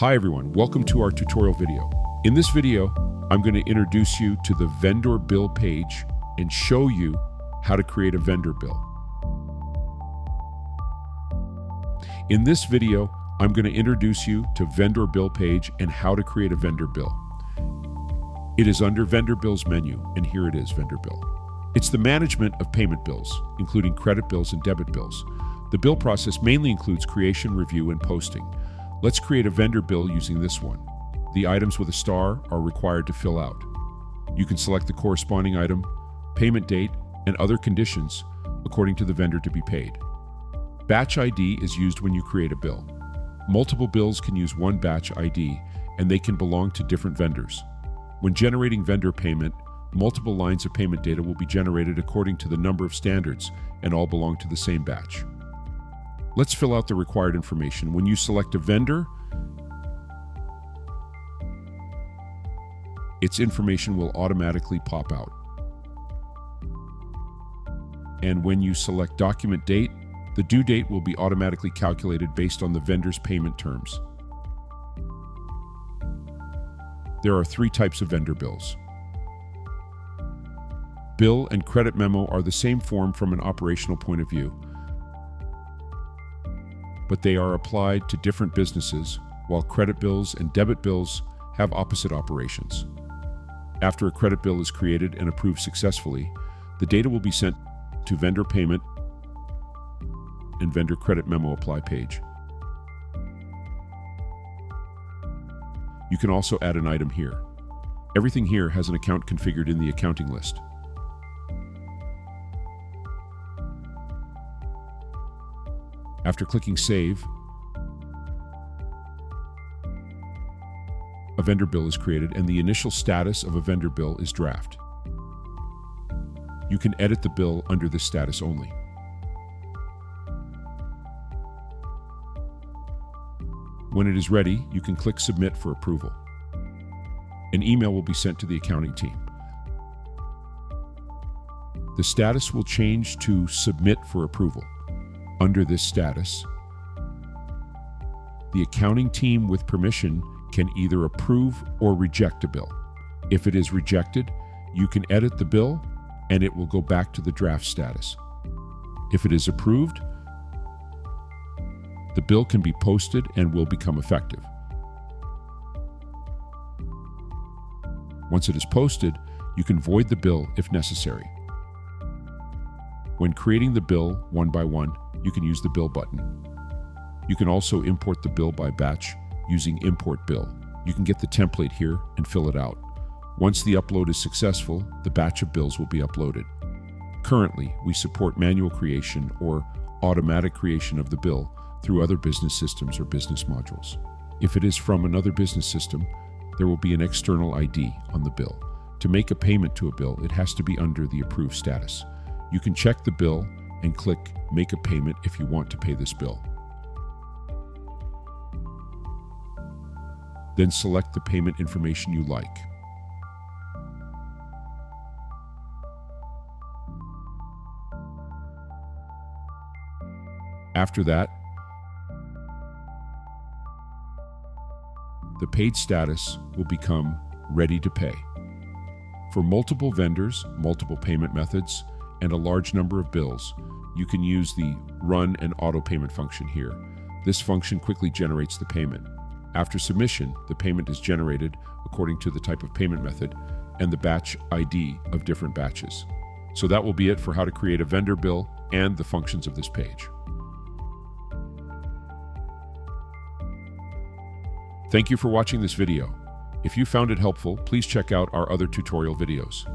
Hi everyone, welcome to our tutorial video. In this video, I'm going to introduce you to the vendor bill page and show you how to create a vendor bill. In this video, I'm going to introduce you to vendor bill page and how to create a vendor bill. It is under vendor bills menu, and here it is, vendor bill. It's the management of payment bills, including credit bills and debit bills. The bill process mainly includes creation, review, and posting. Let's create a vendor bill using this one. The items with a star are required to fill out. You can select the corresponding item, payment date, and other conditions according to the vendor to be paid. Batch ID is used when you create a bill. Multiple bills can use one batch ID, and they can belong to different vendors. When generating vendor payment, multiple lines of payment data will be generated according to the number of standards, and all belong to the same batch. Let's fill out the required information. When you select a vendor, its information will automatically pop out. And when you select document date, the due date will be automatically calculated based on the vendor's payment terms. There are three types of vendor bills. Bill and credit memo are the same form from an operational point of view, but they are applied to different businesses, while credit bills and debit bills have opposite operations. After a credit bill is created and approved successfully, the data will be sent to vendor payment and vendor credit memo apply page. You can also add an item here. Everything here has an account configured in the accounting list. After clicking Save, a vendor bill is created and the initial status of a vendor bill is draft. You can edit the bill under this status only. When it is ready, you can click Submit for approval. An email will be sent to the accounting team. The status will change to Submit for approval. Under this status, the accounting team with permission can either approve or reject a bill. If it is rejected, you can edit the bill and it will go back to the draft status. If it is approved, the bill can be posted and will become effective. Once it is posted, you can void the bill if necessary. When creating the bill one by one, you can use the bill button. You can also import the bill by batch using import bill. You can get the template here and fill it out. Once the upload is successful, the batch of bills will be uploaded. Currently, we support manual creation or automatic creation of the bill through other business systems or business modules. If it is from another business system, there will be an external ID on the bill. To make a payment to a bill, it has to be under the approved status. You can check the bill and click Make a Payment if you want to pay this bill. Then select the payment information you like. After that, the paid status will become Ready to Pay. For multiple vendors, multiple payment methods, and a large number of bills, you can use the Run and Auto Payment function here. This function quickly generates the payment. After submission, the payment is generated according to the type of payment method and the batch ID of different batches. So that will be it for how to create a vendor bill and the functions of this page. Thank you for watching this video. If you found it helpful, please check out our other tutorial videos.